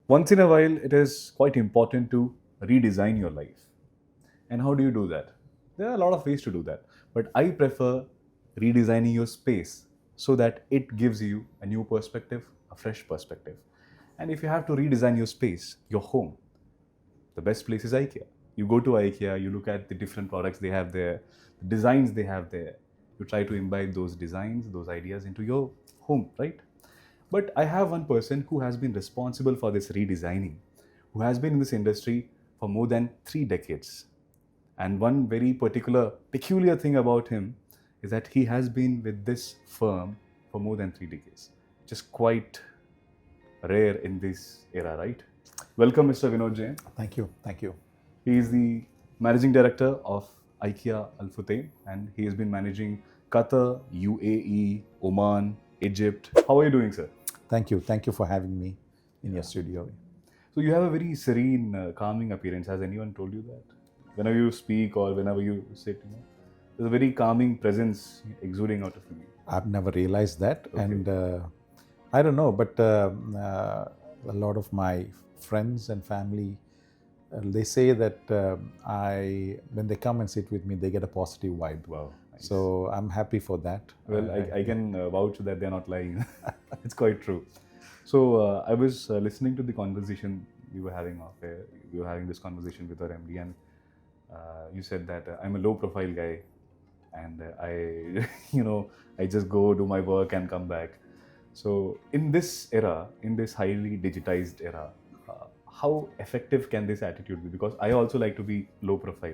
Once in a while, it is quite important to redesign your life. And how do you do that? There are a lot of ways to do that. But I prefer redesigning your space so that it gives you a new perspective, a fresh perspective. And if you have to redesign your space, your home, the best place is IKEA. You go to IKEA, you look at the different products they have there, the designs they have there. You try to imbibe those designs, those ideas into your home, right? But I have one person who has been responsible for this redesigning, who has been in this industry for more than 3 decades. And one very particular, peculiar thing about him is that he has been with this firm for more than 3 decades. Just quite rare in this era, right? Welcome, Mr. Vinod Jayan. Thank you. Thank you. He is the managing director of IKEA Futtaim, and he has been managing Qatar, UAE, Oman, Egypt. How are you doing, sir? Thank you. Thank you for having me in your studio. So you have a very serene, calming appearance. Has anyone told you that? Whenever you speak or whenever you sit, there's a very calming presence exuding out of you. I've never realized that, Okay. and I don't know, but a lot of my friends and family, they say that when they come and sit with me, they get a positive vibe. Wow. Nice. So I'm happy for that. Well, I can vouch that they're not lying. It's quite true. So I was listening to the conversation you were having off air. You were having this conversation with our MD, and you said that I'm a low-profile guy, and I, I just go do my work and come back. So in this era, in this highly digitized era, how effective can this attitude be? Because I also like to be low-profile,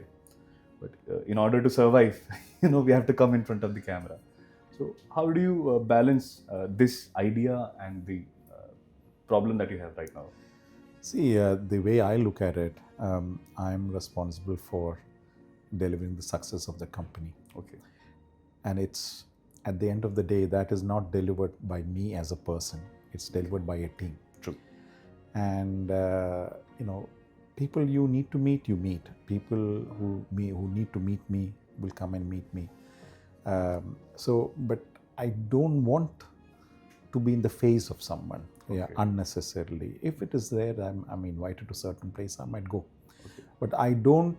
but in order to survive, we have to come in front of the camera. So how do you balance this idea and the problem that you have right now? See, the way I look at it, I'm responsible for delivering the success of the company. Okay. And it's, at the end of the day, that is not delivered by me as a person. It's delivered by a team. True. And, people you need to meet, you meet. People who need to meet me will come and meet me. But I don't want to be in the face of someone. Okay. Yeah, unnecessarily. If it is there, I'm invited to a certain place, I might go. Okay. But I don't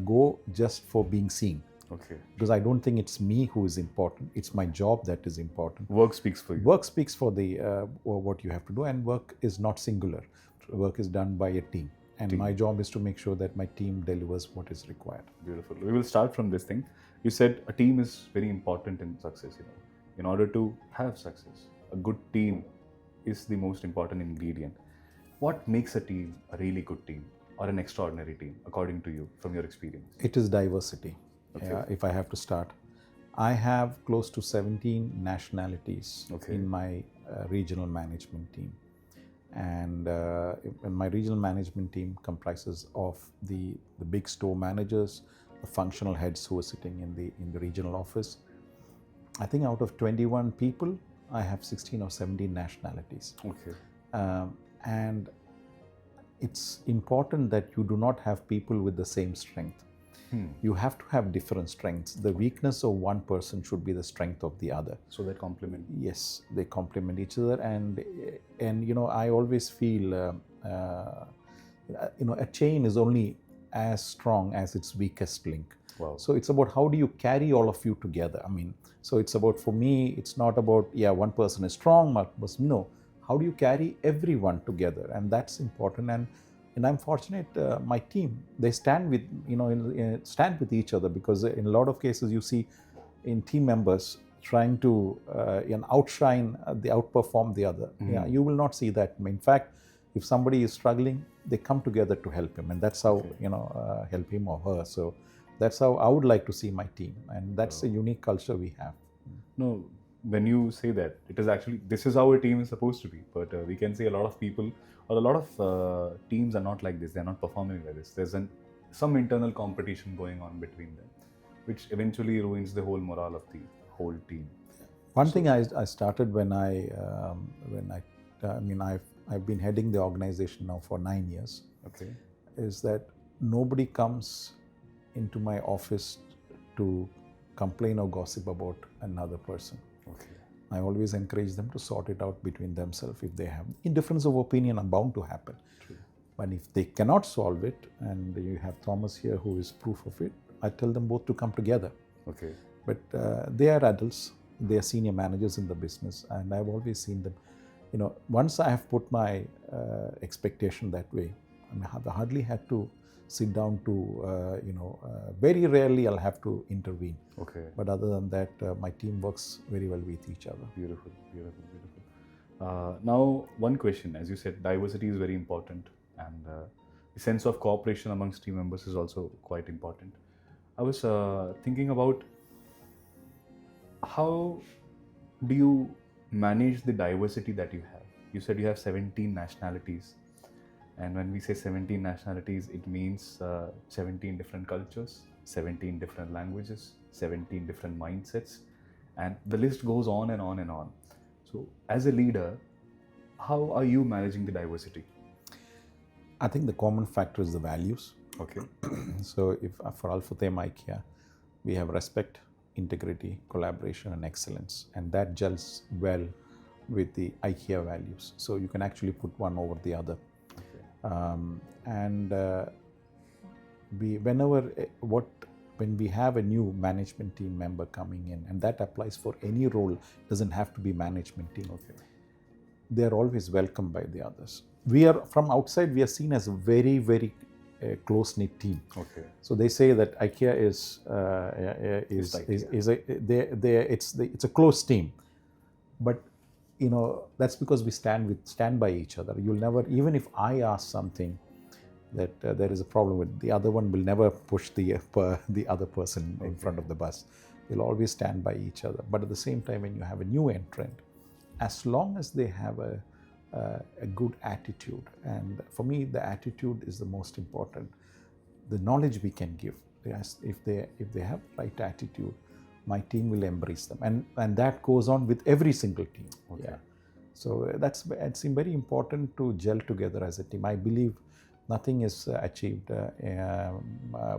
go just for being seen. Okay. Because I don't think it's me who is important. It's my job that is important. Work speaks for you. Work speaks for the what you have to do, and work is not singular. True. Work is done by a team. And my job is to make sure that my team delivers what is required. Beautiful. We will start from this thing. You said a team is very important in success. In order to have success, a good team is the most important ingredient. What makes a team a really good team or an extraordinary team, according to you, from your experience? It is diversity. Okay. If I have to start, I have close to 17 nationalities in my regional management team. And my regional management team comprises of the big store managers, the functional heads who are sitting in the regional office. I think out of 21 people, I have 16 or 17 nationalities. Okay. And it's important that you do not have people with the same strength. You have to have different strengths. The weakness of one person should be the strength of the other. So they complement. Yes, they complement each other. And I always feel, a chain is only as strong as its weakest link. Wow. So it's about how do you carry all of you together. So it's about, for me, it's not about, one person is strong, one person, no. How do you carry everyone together? And that's important. And I'm fortunate, my team, they stand with, stand with each other, because in a lot of cases you see in team members trying to outperform the other. Mm-hmm. Yeah, you will not see that. In fact, if somebody is struggling, they come together to help him, and that's how, help him or her. So that's how I would like to see my team, and that's a unique culture we have. No, when you say that, it is actually, this is how a team is supposed to be. But we can see a lot of people or a lot of teams are not like this. They're not performing like this. There's some internal competition going on between them, which eventually ruins the whole morale of the whole team. One thing I started when I've been heading the organization now for 9 years. Okay. Is that nobody comes into my office to complain or gossip about another person. Okay. I always encourage them to sort it out between themselves if they have. In difference of opinion are bound to happen. True. But if they cannot solve it, and you have Thomas here who is proof of it, I tell them both to come together. Okay. But they are adults, they are senior managers in the business, and I've always seen them, once I have put my expectation that way, I've hardly had to sit down to, very rarely I'll have to intervene. Okay. But other than that, my team works very well with each other. Beautiful, beautiful, beautiful. Now, one question, as you said, diversity is very important, and the sense of cooperation amongst team members is also quite important. I was thinking about how do you manage the diversity that you have? You said you have 17 nationalities. And when we say 17 nationalities, it means 17 different cultures, 17 different languages, 17 different mindsets, and the list goes on and on and on. So, as a leader, how are you managing the diversity? I think the common factor is the values. Okay. So, if for Futtaim IKEA, we have respect, integrity, collaboration, and excellence, and that gels well with the IKEA values. So, you can actually put one over the other. When we have a new management team member coming in, and that applies for any role, doesn't have to be management team. Okay. They are always welcomed by the others. We are from outside. We are seen as a very, very close-knit team. Okay. So they say that IKEA it's a close team, but that's because we stand by each other. You'll never, even if I ask something that there is a problem with, the other one will never push the other person in front of the bus. You'll always stand by each other. But at the same time, when you have a new entrant, as long as they have a good attitude, and for me, the attitude is the most important. The knowledge we can give, if they have the right attitude, my team will embrace them, and that goes on with every single team. Okay. Yeah. So it's very important to gel together as a team. I believe nothing is achieved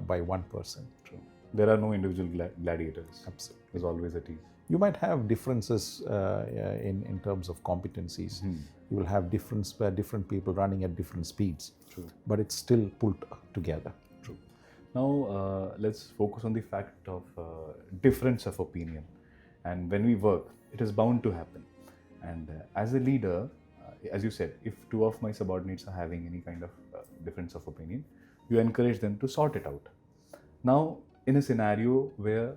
by one person. True. There are no individual gladiators. Absolutely. There's always a team. You might have differences in terms of competencies. You will have different people running at different speeds. True. But it's still pulled together. True. Now let's focus on the fact of difference of opinion. And when we work, it is bound to happen. And as a leader, as you said, if two of my subordinates are having any kind of difference of opinion, you encourage them to sort it out. Now, in a scenario where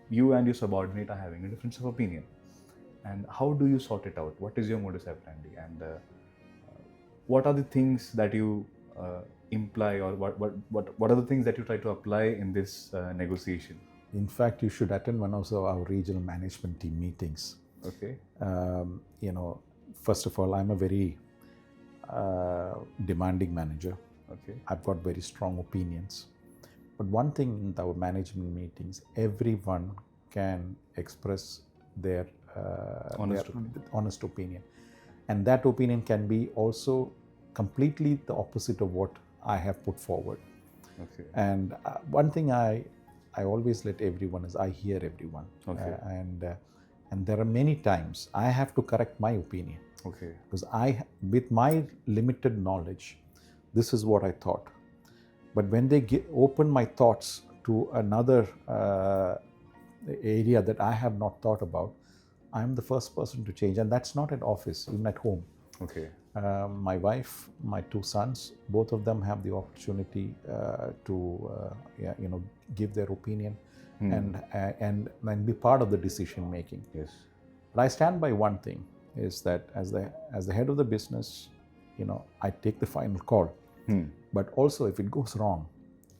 you and your subordinate are having a difference of opinion, and how do you sort it out? What is your modus operandi? And what are the things that you imply, or what are the things that you try to apply in this negotiation? In fact, you should attend one of our regional management team meetings. Okay. First of all, I'm a very demanding manager. Okay. I've got very strong opinions. But one thing in our management meetings, everyone can express their honest opinion. And that opinion can be also completely the opposite of what I have put forward. Okay. And one thing I always let everyone is I hear everyone. Okay. And there are many times I have to correct my opinion. Okay. Because with my limited knowledge, this is what I thought. But when they open my thoughts to another area that I have not thought about, I'm the first person to change. And that's not at office, even at home. Okay. My wife, my two sons, both of them have the opportunity to give their opinion and be part of the decision making. Yes. But I stand by one thing, is that as the head of the business, I take the final call. But also, if it goes wrong,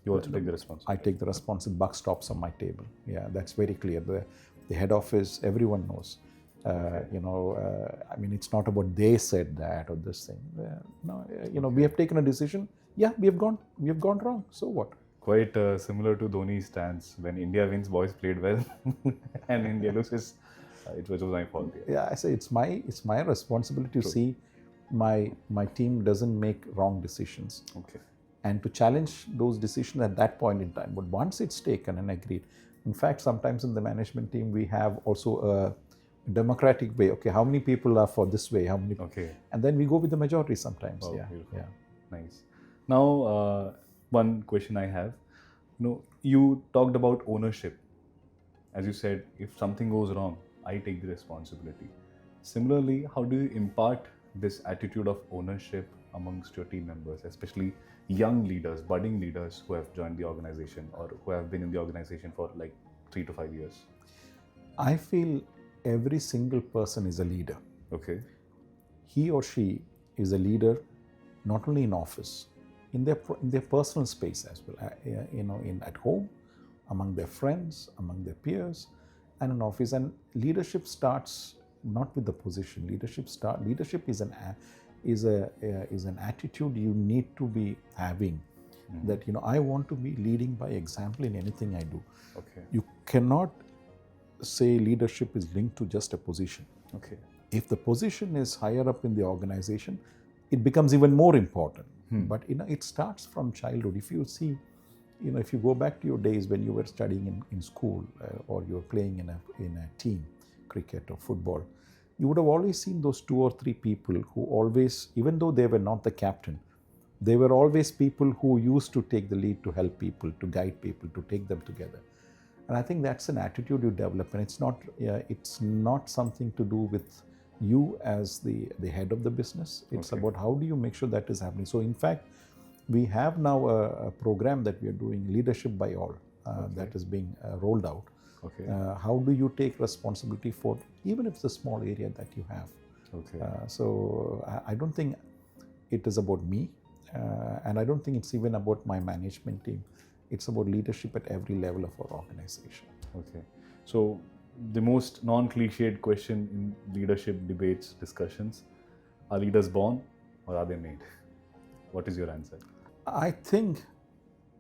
you also take the responsibility. I take the responsibility. Buck stops on my table. Yeah, that's very clear. The head office, everyone knows. It's not about they said that or this thing. We have taken a decision. Yeah, we have gone wrong. So what? Quite similar to Dhoni's stance. When India wins, boys played well, and India loses, it was my fault. Yeah, I say it's my responsibility to see my team doesn't make wrong decisions. Okay. And to challenge those decisions at that point in time. But once it's taken and agreed, in fact, sometimes in the management team we have also democratic way. Okay, how many people are for this way? How many? Okay. And then we go with the majority sometimes. Oh, yeah, beautiful. yeah. Nice. Now, one question I have. You talked about ownership. As you said, if something goes wrong, I take the responsibility. Similarly, how do you impart this attitude of ownership amongst your team members, especially young leaders, budding leaders who have joined the organization or who have been in the organization for like 3 to 5 years? I feel every single person is a leader. Okay. He or she is a leader, not only in office, in their personal space as well. At home, among their friends, among their peers, and in office. And leadership starts not with the position. Leadership is an attitude you need to be having. Mm-hmm. That I want to be leading by example in anything I do. Okay. You cannot say leadership is linked to just a position. Okay. If the position is higher up in the organization, it becomes even more important. But it starts from childhood. If you see, if you go back to your days when you were studying in school or you were playing in a team, cricket or football, you would have always seen those 2 or 3 people who always, even though they were not the captain, they were always people who used to take the lead to help people, to guide people, to take them together. And I think that's an attitude you develop, and it's not something to do with you as the head of the business. It's about how do you make sure that is happening. So in fact, we have now a program that we are doing, Leadership by All, that is being rolled out. Okay. How do you take responsibility for, even if it's a small area that you have? Okay. So I don't think it is about me, and I don't think it's even about my management team. It's about leadership at every level of our organization. Okay. So the most non-cliched question in leadership debates, discussions, are leaders born or are they made? What is your answer? I think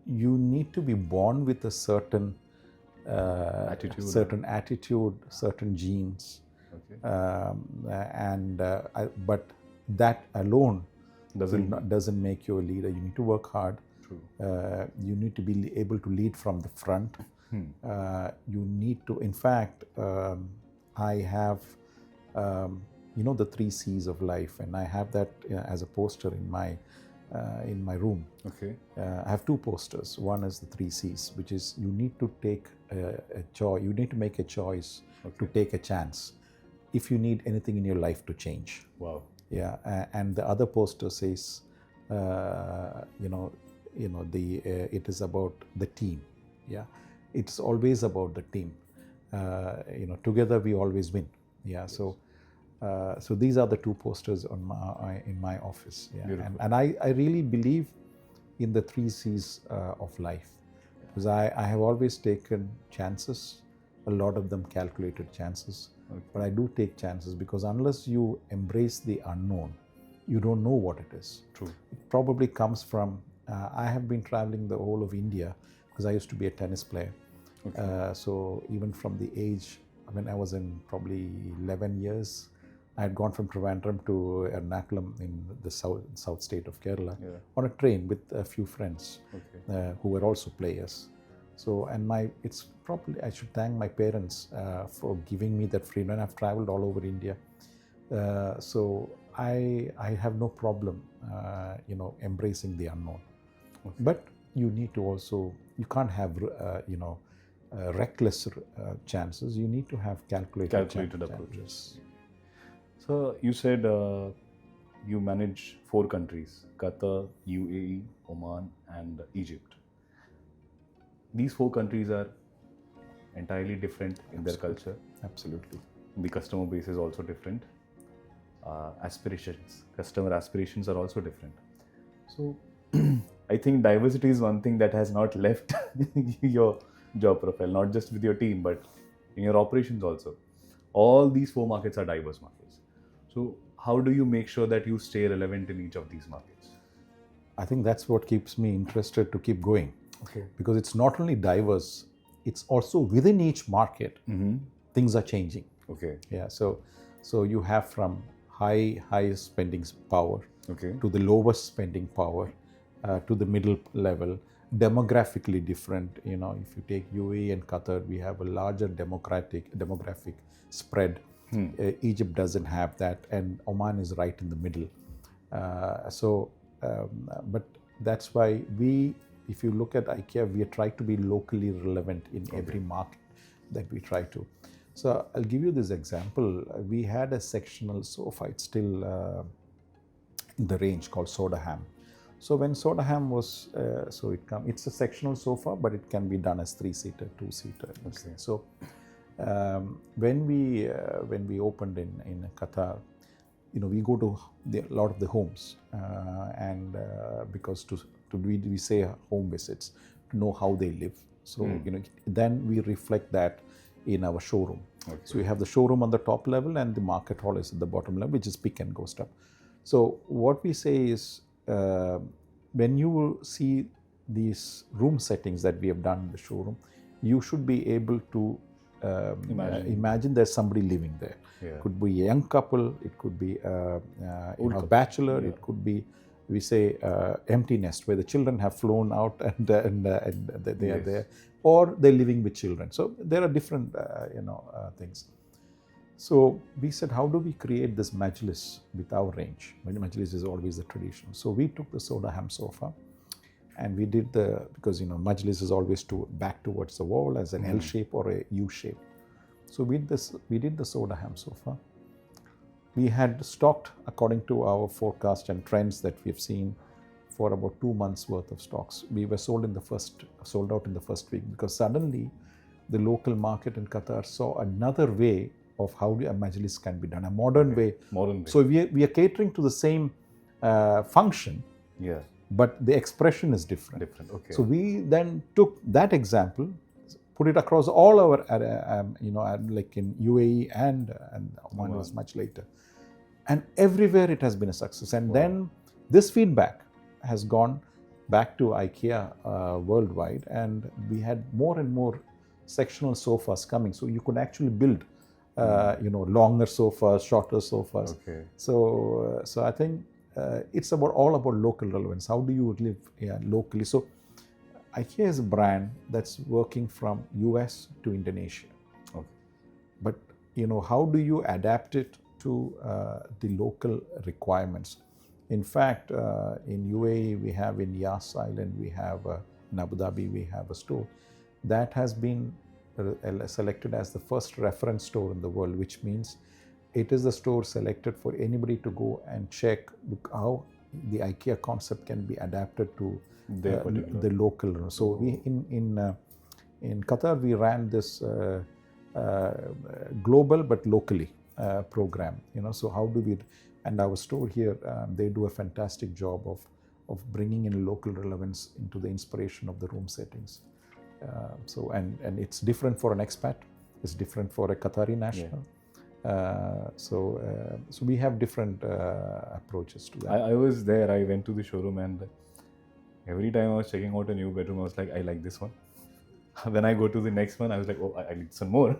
you need to be born with a certain attitude, certain genes. Okay. But that alone doesn't make you a leader. You need to work hard. True. You need to be able to lead from the front. You need to, in fact, I have, the 3 C's of life, and I have that as a poster in my room. Okay. I have 2 posters. One is the 3 C's, which is you need to take a choice. You need to make a choice to take a chance if you need anything in your life to change. Wow. Yeah, and the other poster says, it is about the team. Yeah, it's always about the team. Together we always win. Yeah, yes. So these are the 2 posters in my office. Yeah, and I really believe in the 3 C's of life, because I have always taken chances, a lot of them calculated chances. Okay. But I do take chances because unless you embrace the unknown, you don't know what it is. True. It probably comes from, I have been traveling the whole of India because I used to be a tennis player. Okay. So even from the age, when I was in probably 11 years, I had gone from Trivandrum to Ernakulam in the south state of Kerala on a train with a few friends who were also players. So, it's probably, I should thank my parents for giving me that freedom. And I've traveled all over India. So I have no problem, embracing the unknown. Okay. But you need to also, you can't have, reckless chances. You need to have calculated approaches. So you said you manage 4 countries, Qatar, UAE, Oman and Egypt. These 4 countries are entirely different in their culture. Absolutely. The customer base is also different. Customer aspirations are also different. So I think diversity is one thing that has not left your job profile, not just with your team, but in your operations also. All these 4 markets are diverse markets. So how do you make sure that you stay relevant in each of these markets? I think that's what keeps me interested to keep going. Okay. Because it's not only diverse, it's also within each market, things are changing. Okay. Yeah. So you have from high spending power to the lowest spending power to the middle level, demographically different. If you take UAE and Qatar, we have a larger demographic spread. Egypt doesn't have that, and Oman is right in the middle. But that's why if you look at IKEA, we try to be locally relevant in every market that we try to. So I'll give you this example. We had a sectional sofa. It's still in the range called Soda Ham. So when Soda Ham was, it's a sectional sofa, but it can be done as 3-seater, 2-seater. Okay. So when we opened in Qatar, we go to a lot of the homes, because we say home visits to know how they live. So then we reflect that in our showroom. Okay. So we have the showroom on the top level, and the market hall is at the bottom level, which is pick and go stuff. So what we say is, when you will see these room settings that we have done in the showroom, you should be able to imagine there's somebody living there. Yeah. Could be a young couple, it could be a bachelor, it could be, we say, empty nest where the children have flown out and they are there, or they're living with children. So there are different things. So we said, how do we create this majlis with our range? Majlis is always the tradition. So we took the Soda Ham sofa, and we did because majlis is always back towards the wall as an L shape or a U shape. So we did the Soda Ham sofa. We had stocked, according to our forecast and trends that we've seen, for about 2 months worth of stocks. We were sold out in the first week, because suddenly the local market in Qatar saw another way of how a majlis can be done, a modern way. So we are catering to the same function, but the expression is different. Okay. So we then took that example, put it across all our, like in UAE and Oman was much later. And everywhere it has been a success. And then this feedback has gone back to IKEA worldwide, and we had more and more sectional sofas coming. So you could actually build, longer sofas, shorter sofas. Okay. So I think it's all about local relevance. How do you live locally? So IKEA is a brand that's working from US to Indonesia. Okay. But how do you adapt it to the local requirements? In fact, in UAE, we have in Yas Island, we have in Abu Dhabi, we have a store that has been selected as the first reference store in the world, which means it is the store selected for anybody to go and check how the IKEA concept can be adapted to the local. So we in Qatar, we ran this global but locally program. So how do we? And our store here, they do a fantastic job of bringing in local relevance into the inspiration of the room settings. And it's different for an expat, it's different for a Qatari national. So we have different approaches to that. I was there, I went to the showroom, and every time I was checking out a new bedroom, I was like, I like this one. When I go to the next one, I was like, oh, I like some more.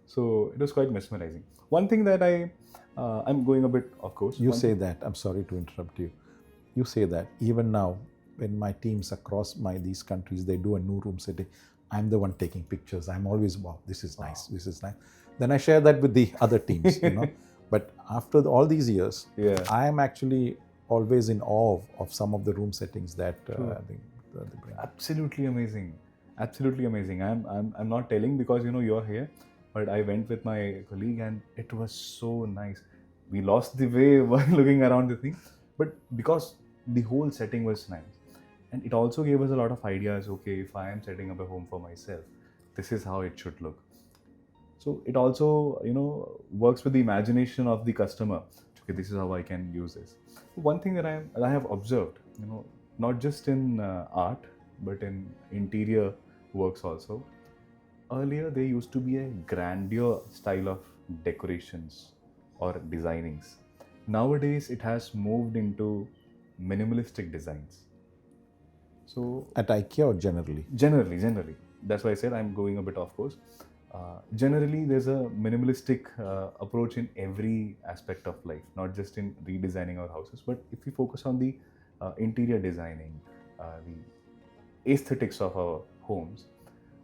So it was quite mesmerizing. One thing that I'm going a bit off course. You say that, I'm sorry to interrupt you. You say that even now, when my teams across these countries, they do a new room setting, I'm the one taking pictures. I'm always, wow, this is nice, this is nice. Then I share that with the other teams, But after all these years, I am actually always in awe of some of the room settings that they bring. Absolutely amazing. Absolutely amazing. I'm not telling because you're here, but I went with my colleague and it was so nice. We lost the way while looking around the thing, but because the whole setting was nice. And it also gave us a lot of ideas. Okay, if I am setting up a home for myself, this is how it should look. So it also, works with the imagination of the customer. Okay, this is how I can use this. One thing that I have observed, not just in art, but in interior works also. Earlier, there used to be a grandeur style of decorations or designings. Nowadays, it has moved into minimalistic designs. So at IKEA or generally? Generally. That's why I said I'm going a bit off course. Generally, there's a minimalistic approach in every aspect of life, not just in redesigning our houses, but if we focus on the interior designing, the aesthetics of our homes,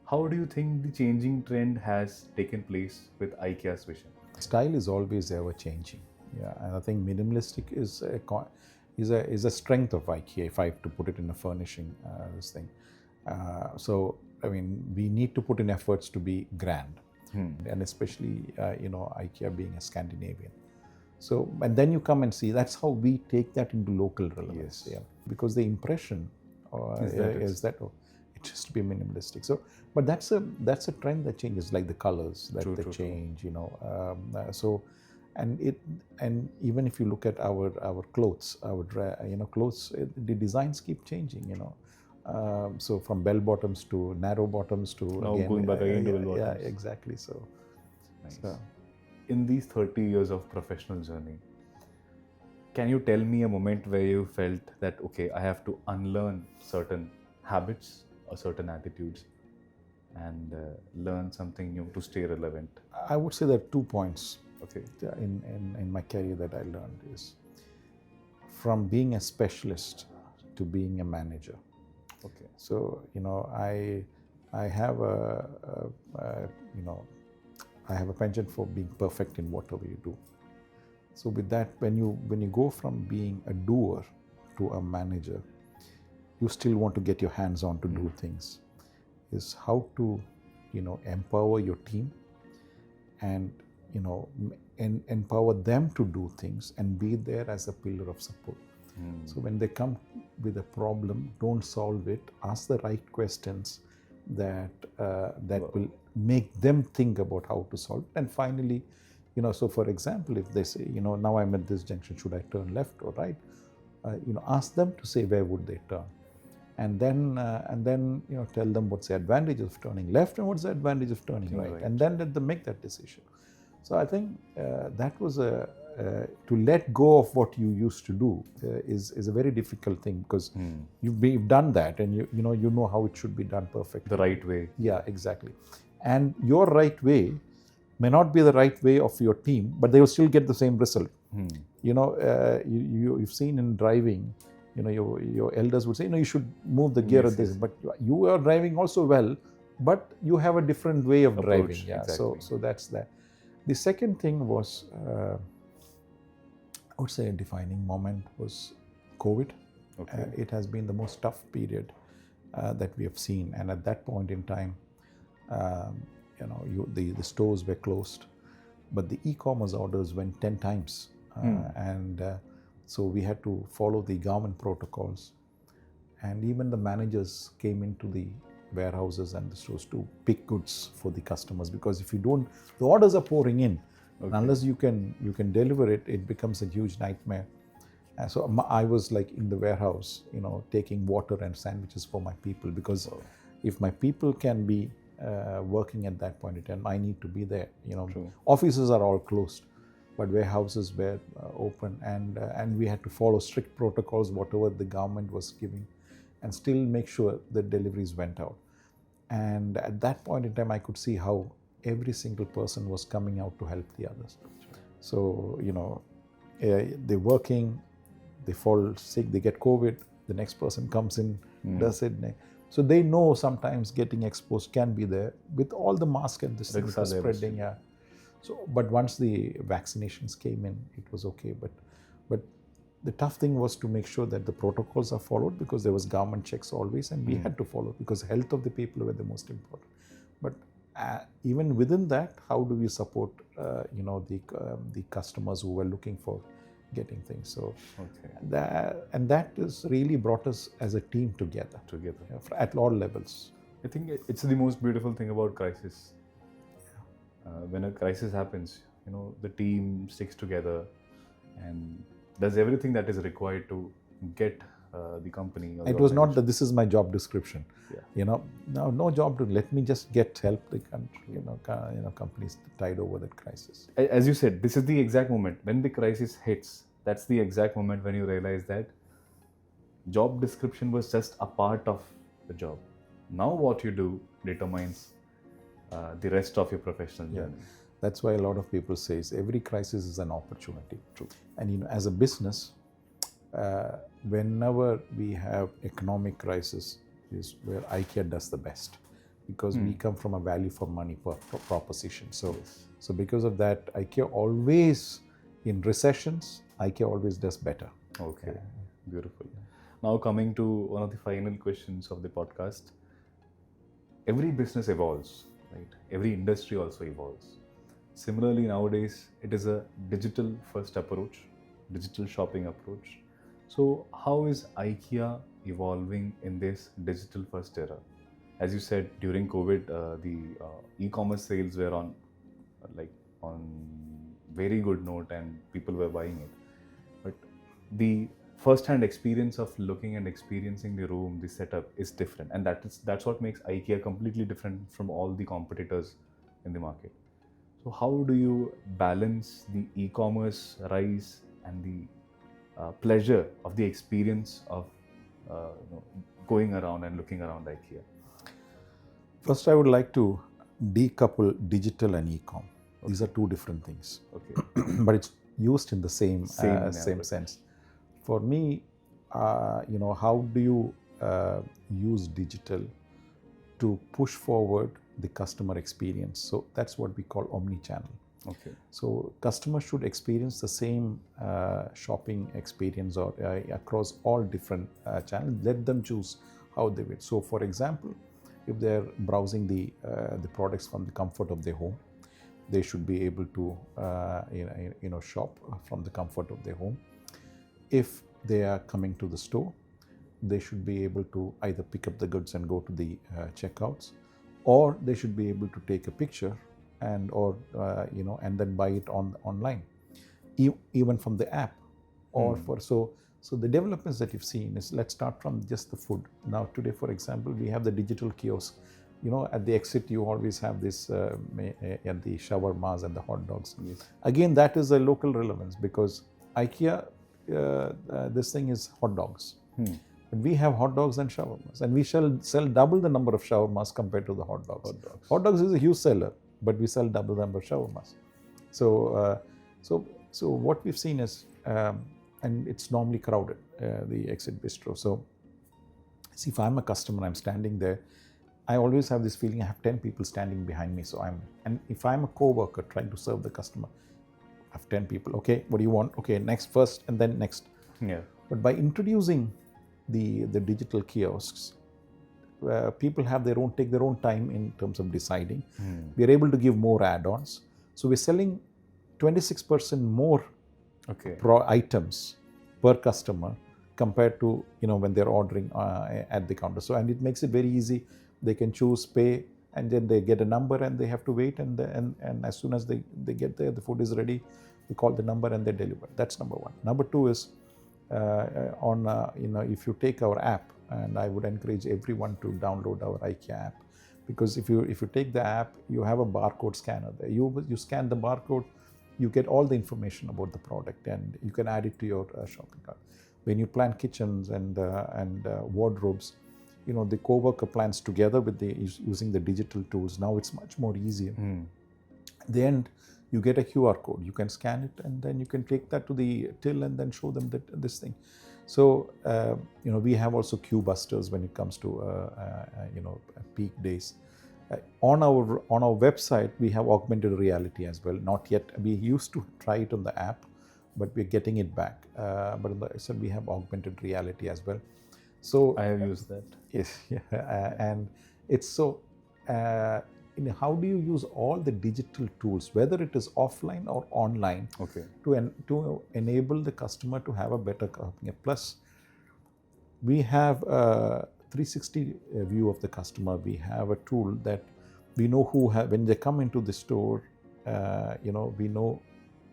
how do you think the changing trend has taken place with IKEA's vision? Style is always ever changing. Yeah, and I think minimalistic is a strength of IKEA. If I have to put it in a furnishing this thing, so I mean we need to put in efforts to be grand, and especially IKEA being a Scandinavian. So and then you come and see that's how we take that into local relevance. Yes. Yeah, because the impression is that it has to be minimalistic. So, but that's a trend that changes, like the colors that they change. So, and even if you look at our clothes, clothes, the designs keep changing. So from bell bottoms to narrow bottoms to now again, going back again to bell bottoms. Yeah, exactly. So, nice. In these 30 years of professional journey, can you tell me a moment where you felt that, okay, I have to unlearn certain habits or certain attitudes and learn something new to stay relevant? I would say there are 2 points. Okay. In my career that I learned is from being a specialist to being a manager. Okay. So I have I have a penchant for being perfect in whatever you do. So with that, when you go from being a doer to a manager, you still want to get your hands on to do things. Is how to empower your team and empower them to do things and be there as a pillar of support. So when they come with a problem, don't solve it. Ask the right questions that will make them think about how to solve it. And finally, so for example, if they say, now I'm at this junction, should I turn left or right? Ask them to say where would they turn, and then tell them what's the advantage of turning left and what's the advantage of turning right, and then let them make that decision. So I think that was to let go of what you used to do is a very difficult thing, because you've done that and you know how it should be done perfectly. The right way. Yeah, exactly. And your right way may not be the right way of your team, but they will still get the same result. You've seen in driving, your elders would say, you should move the gear at this, but you are driving also well, but you have a different way of driving. Yeah, exactly. So that's that. The second thing was, I would say a defining moment was COVID. Okay. It has been the most tough period that we have seen, and at that point in time, the stores were closed, but the e-commerce orders went 10 times, and so we had to follow the government protocols, and even the managers came into the warehouses and the stores to pick goods for the customers, because if you don't, the orders are pouring in. Okay. Unless you can deliver it, it becomes a huge nightmare. And so I was like in the warehouse, taking water and sandwiches for my people, because if my people can be working at that point in time, I need to be there. True. Offices are all closed, but warehouses were open, and we had to follow strict protocols, whatever the government was giving, and still make sure the deliveries went out. And at that point in time, I could see how every single person was coming out to help the others. So, they're working, they fall sick, they get COVID, the next person comes in, does it. So they know sometimes getting exposed can be there with all the masks and this thing spreading. Yeah. So, but once the vaccinations came in, it was okay. But the tough thing was to make sure that the protocols are followed, because there was government checks always, and we had to follow, because health of the people were the most important. But even within that, how do we support the customers who were looking for getting things? So that has really brought us as a team together at all levels. I think it's the most beautiful thing about crisis. When a crisis happens, the team sticks together and does everything that is required to get the company. It was not that this is my job description. Yeah. No job. Let me just help the country. Companies tide over that crisis. As you said, this is the exact moment when the crisis hits. That's the exact moment when you realize that job description was just a part of the job. Now what you do determines the rest of your professional journey. Yeah. That's why a lot of people say every crisis is an opportunity. True. And as a business, whenever we have economic crisis is where IKEA does the best, because we come from a value for money proposition. So because of that, IKEA always, in recessions, IKEA always does better. Okay, beautiful. Now coming to one of the final questions of the podcast. Every business evolves, right? Every industry also evolves. Similarly, nowadays, it is a digital first approach, digital shopping approach. So how is IKEA evolving in this digital first era? As you said, during COVID, the e-commerce sales were on very good note and people were buying it. But the first-hand experience of looking and experiencing the room, the setup is different, and that's what makes IKEA completely different from all the competitors in the market. So how do you balance the e-commerce rise and the pleasure of the experience of going around and looking around IKEA? First, I would like to decouple digital and e-com. Okay. These are two different things. Okay. But it's used in the same Same sense. For me, how do you use digital to push forward the customer experience? So that's what we call omni-channel. Okay. So customers should experience the same shopping experience or across all different channels. Let them choose how they will. So, for example, if they're browsing the products from the comfort of their home, they should be able to shop from the comfort of their home. If they are coming to the store, they should be able to either pick up the goods and go to the checkouts, or they should be able to take a picture and then buy it online, even from the app. Or so the developments that you've seen is, let's start from just the food. Now today, for example, we have the digital kiosk. At the exit, you always have this and the shawarmas and the hot dogs. Yes. Again, that is a local relevance, because IKEA, this thing is hot dogs. But we have hot dogs and shawarmas, and we shall sell double the number of shawarmas compared to the hot dogs. Hot dogs is a huge seller, but we sell double the number of shawarmas. So what we've seen is, and it's normally crowded, the exit bistro. So, see, if I'm a customer, I'm standing there, I always have this feeling I have 10 people standing behind me. And if I'm a co-worker trying to serve the customer, I have 10 people. Okay, what do you want? Okay, next first, and then next. Yeah. But by introducing the digital kiosks, people take their own time in terms of deciding. We are able to give more add-ons. So we're selling 26% more items per customer compared to when they're ordering at the counter. So, and it makes it very easy. They can choose, pay, and then they get a number, and they have to wait. And as soon as they get there, the food is ready. We call the number and they deliver. That's number one. Number two is if you take our app, and I would encourage everyone to download our IKEA app, because if you take the app, you have a barcode scanner there. You scan the barcode, you get all the information about the product, and you can add it to your shopping cart. When you plan kitchens and wardrobes, the co-worker plans together with using the digital tools. Now it's much more easier. At the end, you get a QR code. You can scan it, and then you can take that to the till and then show them this thing. So we have also queue busters when it comes to peak days. On our website, we have augmented reality as well. Not yet. We used to try it on the app, but we're getting it back. But on the website, we have augmented reality as well. So I have used that. Yes, and it's so. How do you use all the digital tools, whether it is offline or online, to enable the customer to have a better company? Plus, we have a 360 view of the customer. We have a tool that we know when they come into the store, we know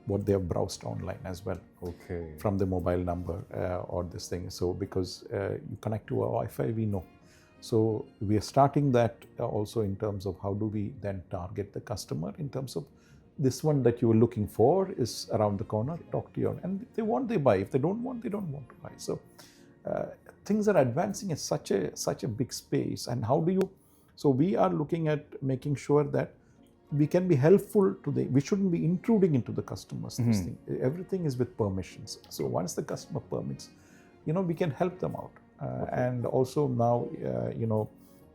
what they have browsed online as well. From the mobile number or this thing. So because you connect to our Wi-Fi, we know. So we are starting that also in terms of how do we then target the customer in terms of this one that you were looking for is around the corner, talk to you. And if they want, they buy. If they don't want, they don't want to buy. So things are advancing in such a big space. And how do you, so we are looking at making sure that we can be helpful we shouldn't be intruding into the customers. This thing. Everything is with permissions. So once the customer permits, we can help them out. And also now,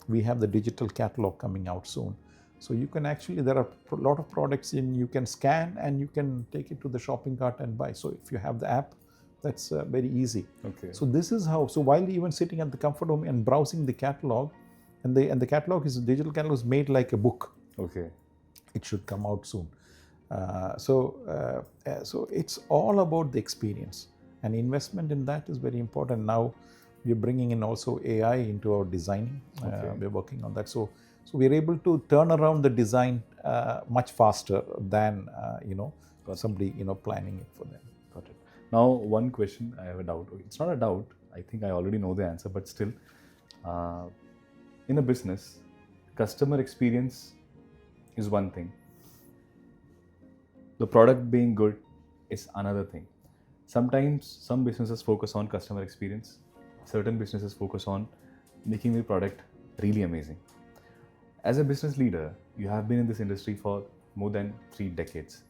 We have the digital catalog coming out soon. So you can actually, there are a lot of products you can scan and you can take it to the shopping cart and buy. So if you have the app, that's very easy. Okay. So this is how, so while even sitting at the comfort home and browsing the catalog, and the catalog is, digital catalog is made like a book. Okay. It should come out soon. So it's all about the experience, and investment in that is very important. Now we're bringing in also AI into our designing. We're working on that. So we're able to turn around the design much faster than somebody planning it for them. Got it. Now one question, I have a doubt. It's not a doubt. I think I already know the answer, but still, in a business, customer experience is one thing. The product being good is another thing. Sometimes some businesses focus on customer experience. Certain businesses focus on making the product really amazing. As a business leader, you have been in this industry for more than 3 decades.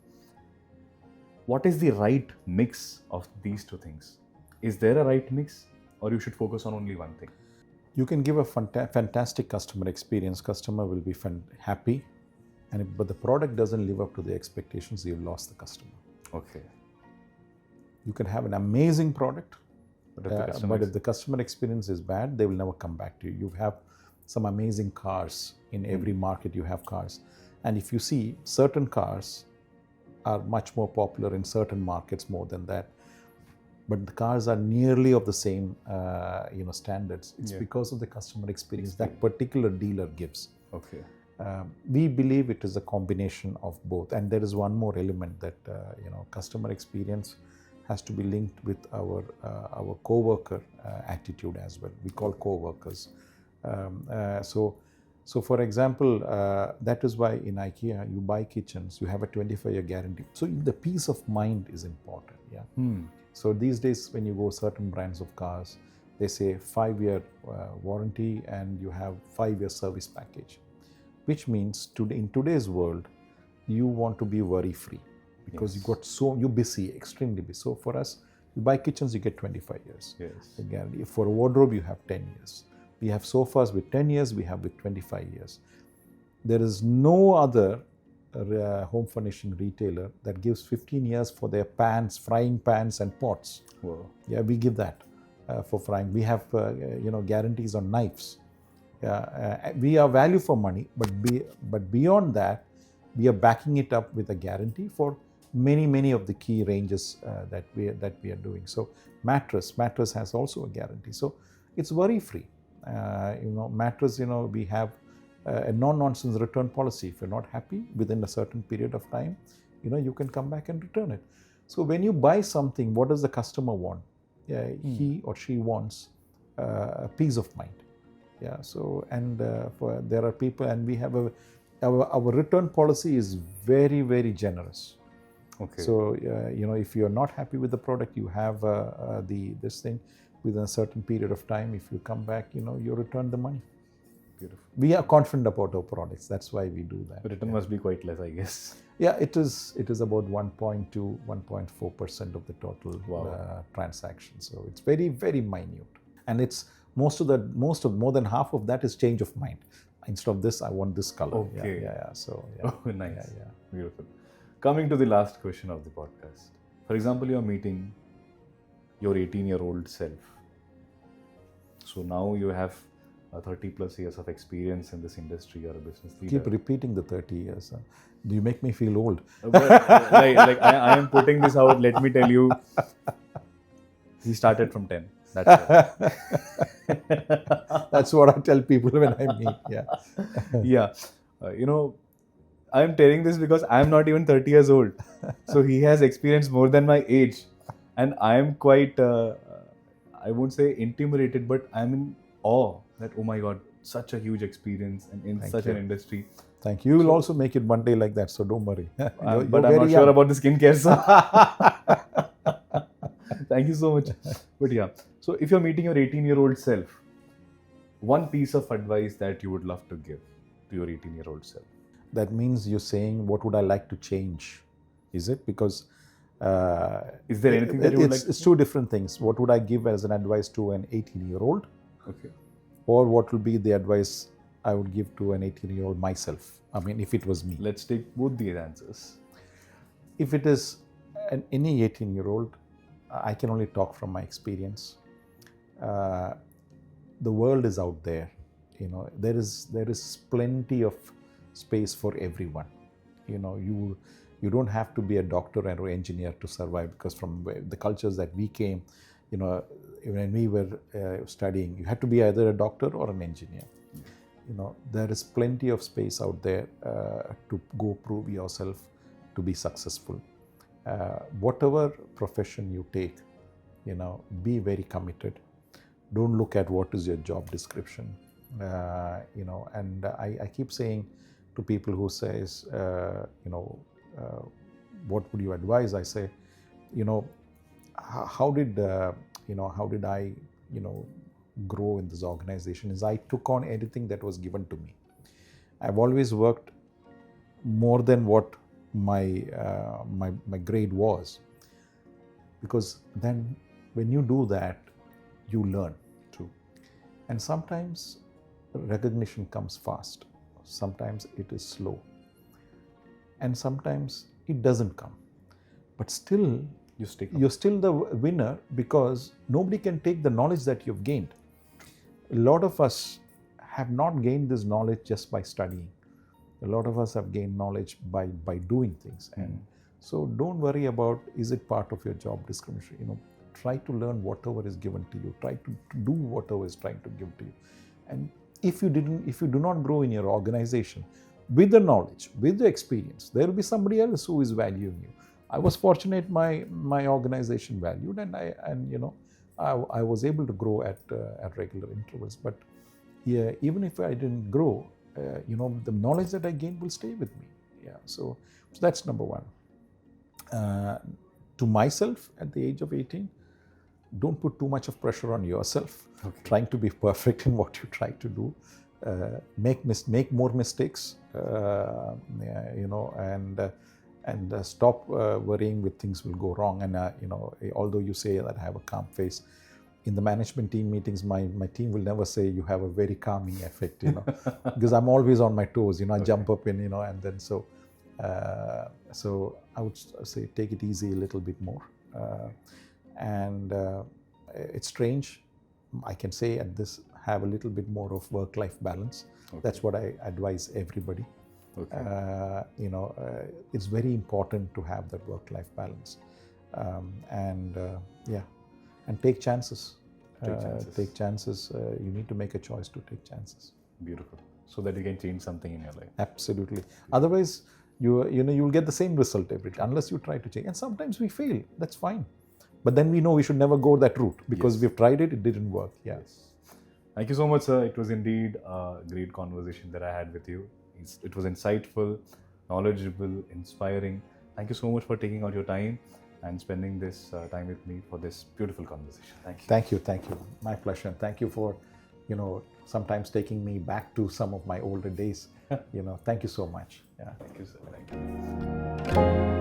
What is the right mix of these two things? Is there a right mix, or you should focus on only one thing? You can give a fantastic customer experience. Customer will be happy, but the product doesn't live up to the expectations, you've lost the customer. Okay. You can have an amazing product, But if the customer experience is bad, they will never come back to you. You have some amazing cars. In every market you have cars. And if you see, certain cars are much more popular in certain markets more than that. But the cars are nearly of the same standards. It's because of the customer experience that particular dealer gives. Okay. We believe it is a combination of both. And there is one more element that customer experience has to be linked with our co-worker attitude as well. We call co-workers. So for example, that is why in IKEA, you buy kitchens, you have a 25-year guarantee. So the peace of mind is important. Yeah. So these days, when you go certain brands of cars, they say 5-year warranty and you have 5-year service package, which means in today's world, you want to be worry-free because you're busy, extremely busy. So for us, you buy kitchens, you get 25 years. Yes. Guarantee. For a wardrobe, you have 10 years. We have sofas with 10 years, we have with 25 years. There is no other home furnishing retailer that gives 15 years for their pans, frying pans and pots. Wow. Yeah, we give that for frying. We have guarantees on knives. We are value for money, but beyond that, we are backing it up with a guarantee for many of the key ranges that we are doing. So mattress has also a guarantee. So it's worry free. Mattress, we have a non-nonsense return policy. If you're not happy within a certain period of time, you can come back and return it. So when you buy something, what does the customer want? He or she wants a peace of mind. Yeah. So there are people, and we have our return policy is very generous. Okay. So if you're not happy with the product, you have this thing. Within a certain period of time, if you come back, you return the money. Beautiful. We are confident about our products. That's why we do that. The return must be quite less, I guess. Yeah, it is about 1.2, 1.4% of the total transactions. So it's very minute, and it's more than half of that is change of mind. Instead of this, I want this color. Okay. Yeah. So Oh, nice. Yeah. Beautiful. Coming to the last question of the podcast. For example, you're meeting your 18-year-old self. So now you have 30 plus years of experience in this industry. You're a business leader. Keep repeating the 30 years. Do you make me feel old? I am putting this out. Let me tell you, he started from 10. That's That's what I tell people when I meet. Yeah. I am telling this because I am not even 30 years old. So he has experience more than my age. And I am quite, I won't say intimidated, but I'm in awe that, oh my God, such a huge experience and in such an industry. Thank you. You will also make it one day like that, so don't worry. But I'm not sure about the skincare, so thank you so much. But yeah, so if you're meeting your 18-year-old self, one piece of advice that you would love to give to your 18-year-old self. That means you're saying, what would I like to change? Is it? Because is there anything that you would like? It's two different things. What would I give as an advice to an 18-year-old? Okay. Or what will be the advice I would give to an 18-year-old myself. I mean, if it was me. Let's take both these answers. If it is any 18-year-old, I can only talk from my experience. The world is out there. There is plenty of space for everyone. You don't have to be a doctor or an engineer to survive, because from the cultures that we came, when we were studying, you had to be either a doctor or an engineer. There is plenty of space out there to go prove yourself, to be successful. Whatever profession you take, be very committed. Don't look at what is your job description. And I keep saying to people who says, what would you advise? I say, how did I, grow in this organization is I took on anything that was given to me. I've always worked more than what my grade was, because then when you do that, you learn. True. And sometimes recognition comes fast, sometimes it is slow, and sometimes it doesn't come, but still you're still the winner, because nobody can take the knowledge that you've gained. A lot of us have not gained this knowledge just by studying. A lot of us have gained knowledge by doing things. And so don't worry about, is it part of your job description? Try to learn whatever is given to you. Try to do whatever is trying to give to you. And if you do not grow in your organization with the knowledge, with the experience, there will be somebody else who is valuing you. I was fortunate my organization valued, and I was able to grow at regular intervals. But yeah, even if I didn't grow, the knowledge that I gained will stay with me. Yeah, so that's number one. To myself at the age of 18, don't put too much of pressure on yourself. Okay. Trying to be perfect in what you try to do. Make more mistakes, and stop worrying with things will go wrong. And although you say that I have a calm face, in the management team meetings, my team will never say you have a very calming effect, because I'm always on my toes. I Okay. jump up in, and then so I would say take it easy a little bit more. And it's strange, I can say at this, have a little bit more of work-life balance. Okay. That's what I advise everybody. Okay. It's very important to have that work-life balance, and take chances. Take chances. You need to make a choice to take chances. Beautiful. So that you can change something in your life. Absolutely. Otherwise, you'll get the same result every time unless you try to change. And sometimes we fail. That's fine. But then we know we should never go that route, because Yes. we've tried it. It didn't work. Yeah. Yes. Thank you so much, sir. It was indeed a great conversation that I had with you. It was insightful, knowledgeable, inspiring. Thank you so much for taking out your time and spending this time with me for this beautiful conversation. Thank you. Thank you. My pleasure. Thank you for, sometimes taking me back to some of my older days. Thank you so much. Yeah. Thank you, sir. Thank you.